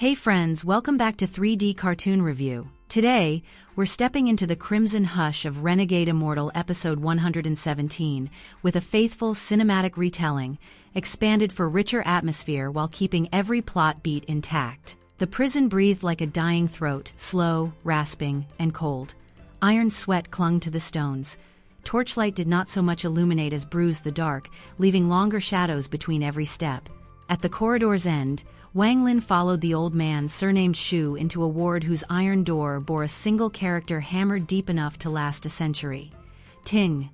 Hey friends, welcome back to 3D Cartoon Review. Today, we're stepping into the crimson hush of Renegade Immortal episode 117 with a faithful cinematic retelling, expanded for richer atmosphere while keeping every plot beat intact. The prison breathed like a dying throat, slow, rasping, and cold. Iron sweat clung to the stones. Torchlight did not so much illuminate as bruise the dark, leaving longer shadows between every step. At the corridor's end, Wang Lin followed the old man, surnamed Xu, into a ward whose iron door bore a single character hammered deep enough to last a century. Ting.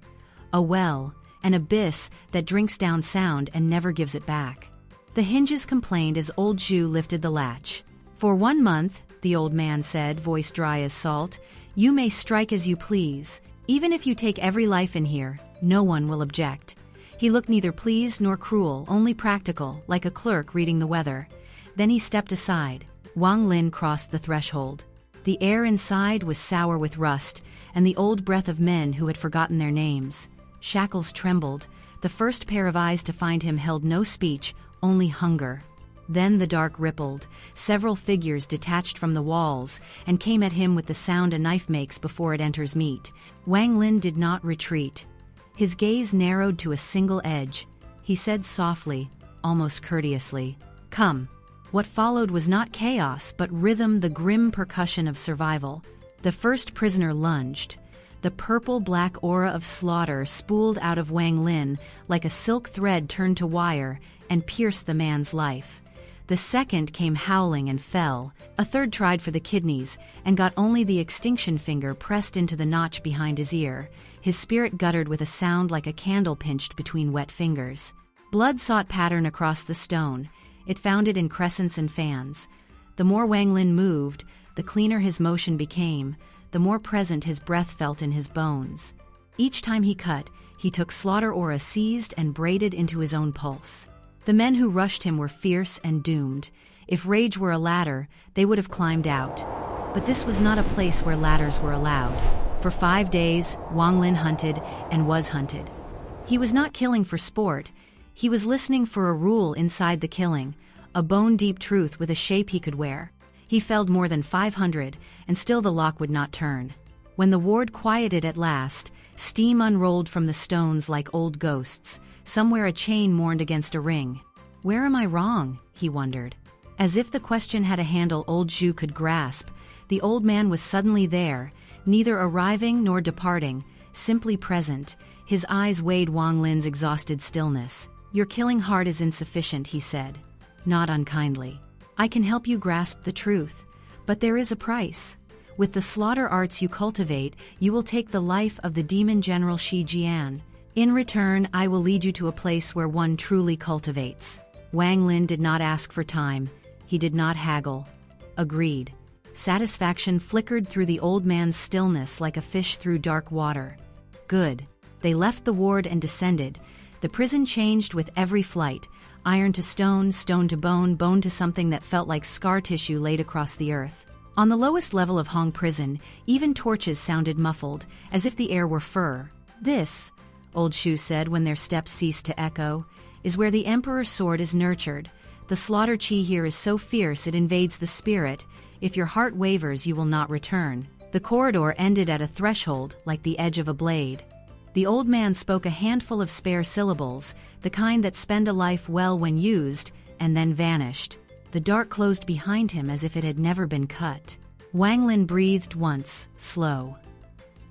A well, an abyss that drinks down sound and never gives it back. The hinges complained as old Xu lifted the latch. For 1 month, the old man said, voice dry as salt, you may strike as you please. Even if you take every life in here, no one will object. He looked neither pleased nor cruel, only practical, like a clerk reading the weather. Then he stepped aside. Wang Lin crossed the threshold. The air inside was sour with rust, and the old breath of men who had forgotten their names. Shackles trembled. The first pair of eyes to find him held no speech, only hunger. Then the dark rippled. Several figures detached from the walls, and came at him with the sound a knife makes before it enters meat. Wang Lin did not retreat. His gaze narrowed to a single edge. He said softly, almost courteously, "Come." What followed was not chaos, but rhythm, the grim percussion of survival. The first prisoner lunged. The purple-black aura of slaughter spooled out of Wang Lin like a silk thread turned to wire and pierced the man's life. The second came howling and fell. A third tried for the kidneys and got only the extinction finger pressed into the notch behind his ear. His spirit guttered with a sound like a candle pinched between wet fingers. Blood sought pattern across the stone. It found it in crescents and fans. The more Wang Lin moved, the cleaner his motion became, the more present his breath felt in his bones. Each time he cut, he took slaughter aura seized and braided into his own pulse. The men who rushed him were fierce and doomed. If rage were a ladder, they would have climbed out. But this was not a place where ladders were allowed. For 5 days, Wang Lin hunted and was hunted. He was not killing for sport. He was listening for a rule inside the killing, a bone-deep truth with a shape he could wear. He felled more than 500, and still the lock would not turn. When the ward quieted at last, steam unrolled from the stones like old ghosts. Somewhere a chain mourned against a ring. Where am I wrong? He wondered. As if the question had a handle old Xu could grasp, the old man was suddenly there, neither arriving nor departing, simply present. His eyes weighed Wang Lin's exhausted stillness. Your killing heart is insufficient, he said, not unkindly. I can help you grasp the truth, but there is a price. With the slaughter arts you cultivate, you will take the life of the Demon General Shi Jian. In return, I will lead you to a place where one truly cultivates. Wang Lin did not ask for time. He did not haggle. Agreed. Satisfaction flickered through the old man's stillness like a fish through dark water. Good. They left the ward and descended. The prison changed with every flight, iron to stone, stone to bone, bone to something that felt like scar tissue laid across the earth. On the lowest level of Hong Prison, even torches sounded muffled, as if the air were fur. This, old Xu said when their steps ceased to echo, is where the Emperor's sword is nurtured. The slaughter chi here is so fierce it invades the spirit. If your heart wavers, you will not return. The corridor ended at a threshold, like the edge of a blade. The old man spoke a handful of spare syllables, the kind that spend a life well when used, and then vanished. The dark closed behind him as if it had never been cut. Wang Lin breathed once, slow.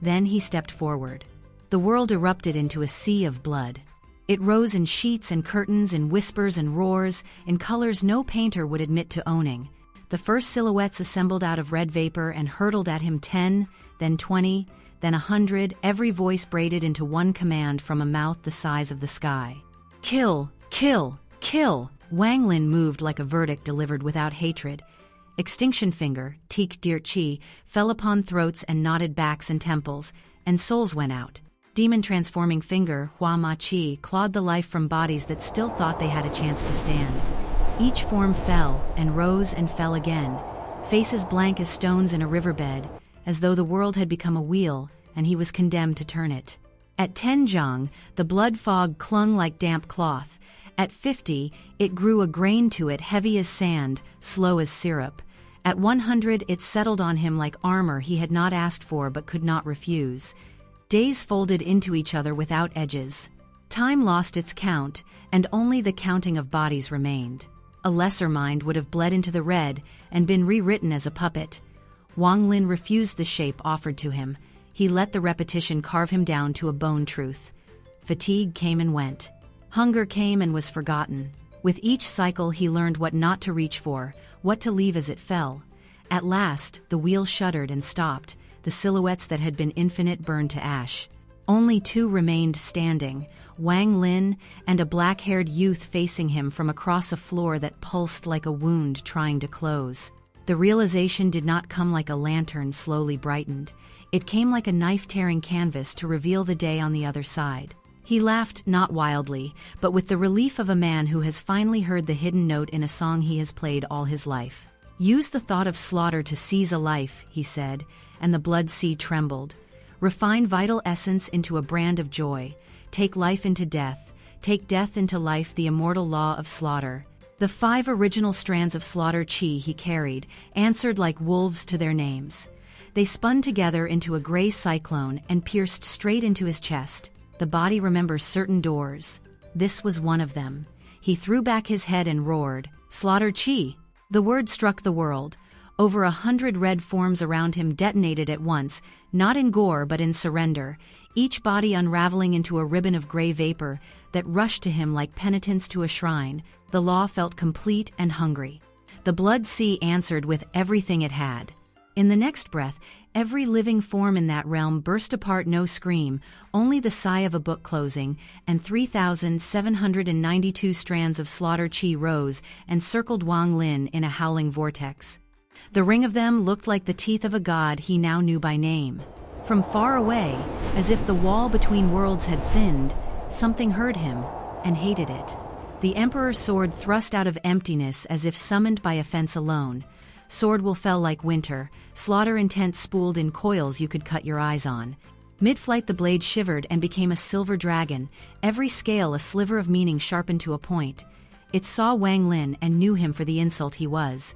Then he stepped forward. The world erupted into a sea of blood. It rose in sheets and curtains, in whispers and roars, in colors no painter would admit to owning. The first silhouettes assembled out of red vapor and hurtled at him 10, then 20, then 100, every voice braided into one command from a mouth the size of the sky. Kill, kill, kill! Wang Lin moved like a verdict delivered without hatred. Extinction finger, teak dir chi, fell upon throats and knotted backs and temples, and souls went out. Demon transforming finger, hua ma chi, clawed the life from bodies that still thought they had a chance to stand. Each form fell, and rose and fell again, faces blank as stones in a riverbed, as though the world had become a wheel, and he was condemned to turn it. At Tenjiang, the blood fog clung like damp cloth. At 50, it grew a grain to it heavy as sand, slow as syrup. At 100, it settled on him like armor he had not asked for but could not refuse. Days folded into each other without edges. Time lost its count, and only the counting of bodies remained. A lesser mind would have bled into the red and been rewritten as a puppet. Wang Lin refused the shape offered to him. He let the repetition carve him down to a bone truth. Fatigue came and went. Hunger came and was forgotten. With each cycle he learned what not to reach for, what to leave as it fell. At last, the wheel shuddered and stopped, the silhouettes that had been infinite burned to ash. Only two remained standing, Wang Lin and a black-haired youth facing him from across a floor that pulsed like a wound trying to close. The realization did not come like a lantern slowly brightened. It came like a knife-tearing canvas to reveal the day on the other side. He laughed, not wildly, but with the relief of a man who has finally heard the hidden note in a song he has played all his life. "Use the thought of slaughter to seize a life," he said, and the blood sea trembled. "Refine vital essence into a brand of joy. Take life into death. Take death into life, the immortal law of slaughter." The 5 original strands of slaughter chi he carried answered like wolves to their names. They spun together into a gray cyclone and pierced straight into his chest. The body remembers certain doors. This was one of them. He threw back his head and roared, "Slaughter chi!" The word struck the world. Over 100 red forms around him detonated at once, not in gore but in surrender, each body unraveling into a ribbon of gray vapor that rushed to him like penitents to a shrine. The law felt complete and hungry. The blood sea answered with everything it had. In the next breath, every living form in that realm burst apart, no scream, only the sigh of a book closing, and 3,792 strands of slaughter chi rose and circled Wang Lin in a howling vortex. The ring of them looked like the teeth of a god he now knew by name. From far away, as if the wall between worlds had thinned, something heard him, and hated it. The Emperor's sword thrust out of emptiness as if summoned by a fence alone. Sword will fell like winter, slaughter intent spooled in coils you could cut your eyes on. Mid-flight the blade shivered and became a silver dragon, every scale a sliver of meaning sharpened to a point. It saw Wang Lin and knew him for the insult he was.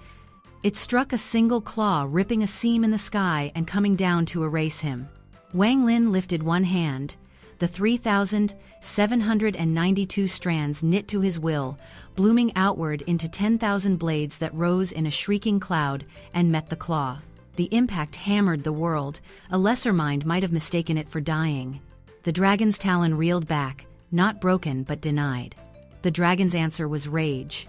It struck a single claw, ripping a seam in the sky and coming down to erase him. Wang Lin lifted one hand. The 3,792 strands knit to his will, blooming outward into 10,000 blades that rose in a shrieking cloud and met the claw. The impact hammered the world. A lesser mind might have mistaken it for dying. The dragon's talon reeled back, not broken but denied. The dragon's answer was rage.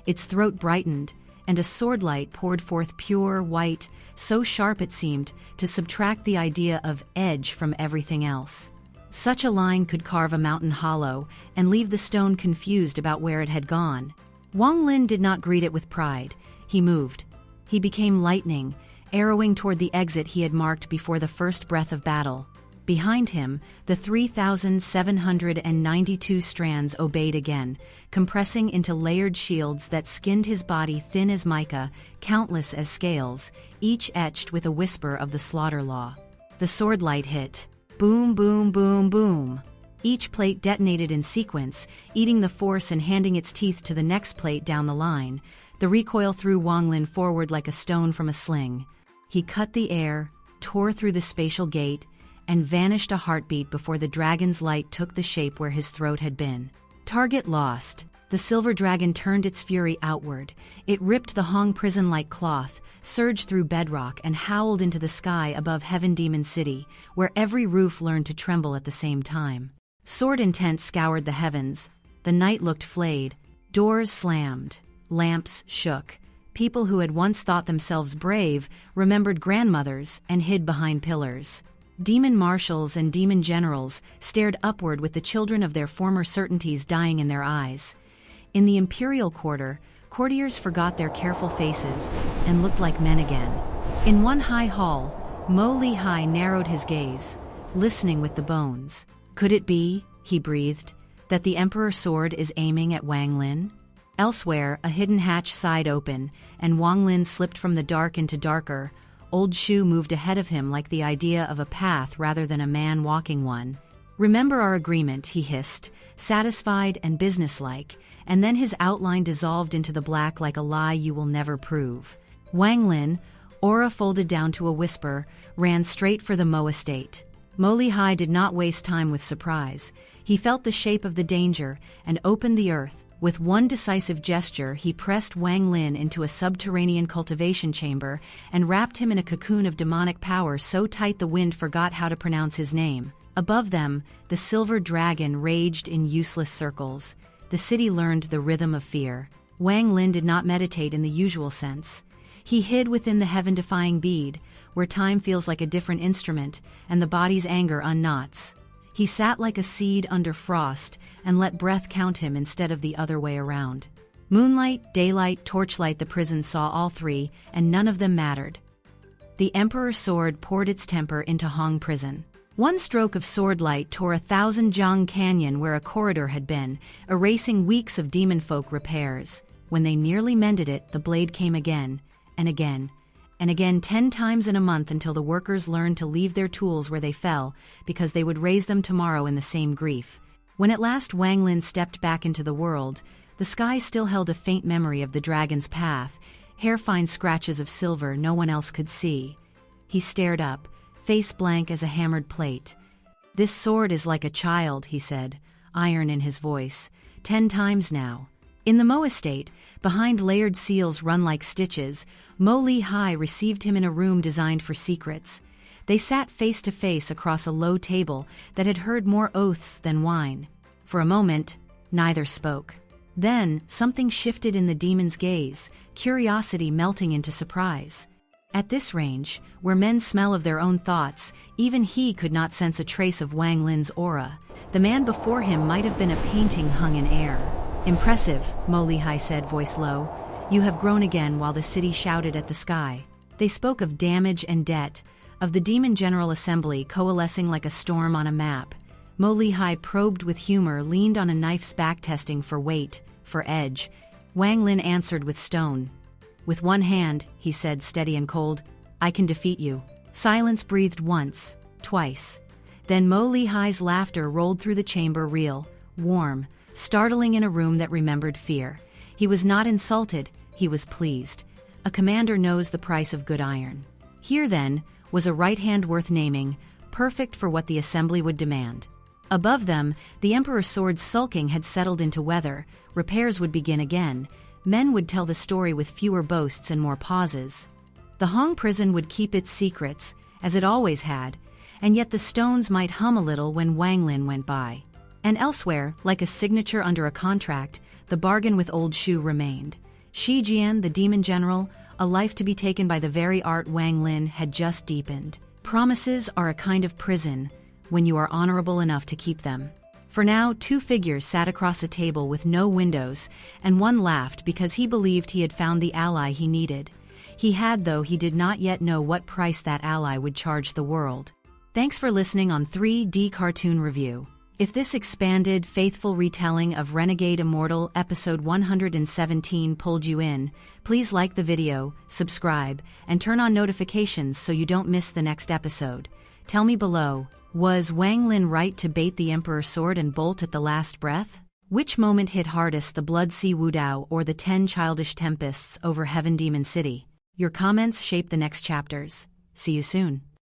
Its throat brightened, and a swordlight poured forth pure white, so sharp it seemed to subtract the idea of edge from everything else. Such a line could carve a mountain hollow and leave the stone confused about where it had gone. Wang Lin did not greet it with pride. He moved. He became lightning, arrowing toward the exit he had marked before the first breath of battle. Behind him, the 3,792 strands obeyed again, compressing into layered shields that skinned his body thin as mica, countless as scales, each etched with a whisper of the slaughter law. The swordlight hit. Boom, boom, boom, boom. Each plate detonated in sequence, eating the force and handing its teeth to the next plate down the line. The recoil threw Wang Lin forward like a stone from a sling. He cut the air, tore through the spatial gate, and vanished a heartbeat before the dragon's light took the shape where his throat had been. Target lost. The silver dragon turned its fury outward. It ripped the Hong prison like cloth, surged through bedrock, and howled into the sky above Heaven Demon City, where every roof learned to tremble at the same time. Sword intent scoured the heavens. The night looked flayed. Doors slammed. Lamps shook. People who had once thought themselves brave remembered grandmothers and hid behind pillars. Demon marshals and demon generals stared upward with the children of their former certainties dying in their eyes. In the imperial quarter, courtiers forgot their careful faces and looked like men again. In one high hall, Mo Lehi narrowed his gaze, listening with the bones. Could it be, he breathed, that the Emperor's sword is aiming at Wang Lin? Elsewhere, a hidden hatch sighed open, and Wang Lin slipped from the dark into darker. Old Xu moved ahead of him like the idea of a path rather than a man walking one. "Remember our agreement," he hissed, satisfied and businesslike, and then his outline dissolved into the black like a lie you will never prove. Wang Lin, aura folded down to a whisper, ran straight for the Mo estate. Mo Lehi did not waste time with surprise. He felt the shape of the danger and opened the earth. With one decisive gesture, he pressed Wang Lin into a subterranean cultivation chamber and wrapped him in a cocoon of demonic power so tight the wind forgot how to pronounce his name. Above them, the silver dragon raged in useless circles. The city learned the rhythm of fear. Wang Lin did not meditate in the usual sense. He hid within the heaven-defying bead, where time feels like a different instrument and the body's anger unknots. He sat like a seed under frost and let breath count him instead of the other way around. Moonlight, daylight, torchlight, the prison saw all three, and none of them mattered. The Emperor's sword poured its temper into Hong Prison. One stroke of sword light tore 1,000 Jiang Canyon where a corridor had been, erasing weeks of demon folk repairs. When they nearly mended it, the blade came again, and again, and again 10 times in a month until the workers learned to leave their tools where they fell, because they would raise them tomorrow in the same grief. When at last Wang Lin stepped back into the world, the sky still held a faint memory of the dragon's path, hair-fine scratches of silver no one else could see. He stared up, face blank as a hammered plate. "This sword is like a child," he said, iron in his voice. 10 times now. In the Mo estate, behind layered seals run like stitches, Mo Lehi received him in a room designed for secrets. They sat face to face across a low table that had heard more oaths than wine. For a moment, neither spoke. Then, something shifted in the demon's gaze, curiosity melting into surprise. At this range, where men smell of their own thoughts, even he could not sense a trace of Wang Lin's aura. The man before him might have been a painting hung in air. "Impressive," Mo Lehi said, voice low. "You have grown again," while the city shouted at the sky. They spoke of damage and debt, of the Demon General Assembly coalescing like a storm on a map. Mo Lehi probed with humor, leaned on a knife's back testing for weight, for edge. Wang Lin answered with stone. "With one hand," he said, steady and cold, "I can defeat you." Silence breathed once, twice. Then Mo Lehi's laughter rolled through the chamber, real, warm, startling in a room that remembered fear. He was not insulted, he was pleased. A commander knows the price of good iron. Here, then, was a right hand worth naming, perfect for what the assembly would demand. Above them, the Emperor's sword sulking had settled into weather. Repairs would begin again. Men would tell the story with fewer boasts and more pauses. The Hong prison would keep its secrets, as it always had, and yet the stones might hum a little when Wang Lin went by. And elsewhere, like a signature under a contract, the bargain with Old Xu remained. Shi Jian, the Demon General, a life to be taken by the very art Wang Lin had just deepened. Promises are a kind of prison, when you are honorable enough to keep them. For now, 2 figures sat across a table with no windows, and one laughed because he believed he had found the ally he needed. He had, though he did not yet know what price that ally would charge the world. Thanks for listening on 3D Cartoon Review. If this expanded, faithful retelling of Renegade Immortal episode 117 pulled you in, please like the video, subscribe, and turn on notifications so you don't miss the next episode. Tell me below, was Wang Lin right to bait the Emperor's sword and bolt at the last breath? Which moment hit hardest, the blood Sea悟道or the 10 childish tempests over Heaven Demon City? Your comments shape the next chapters. See you soon.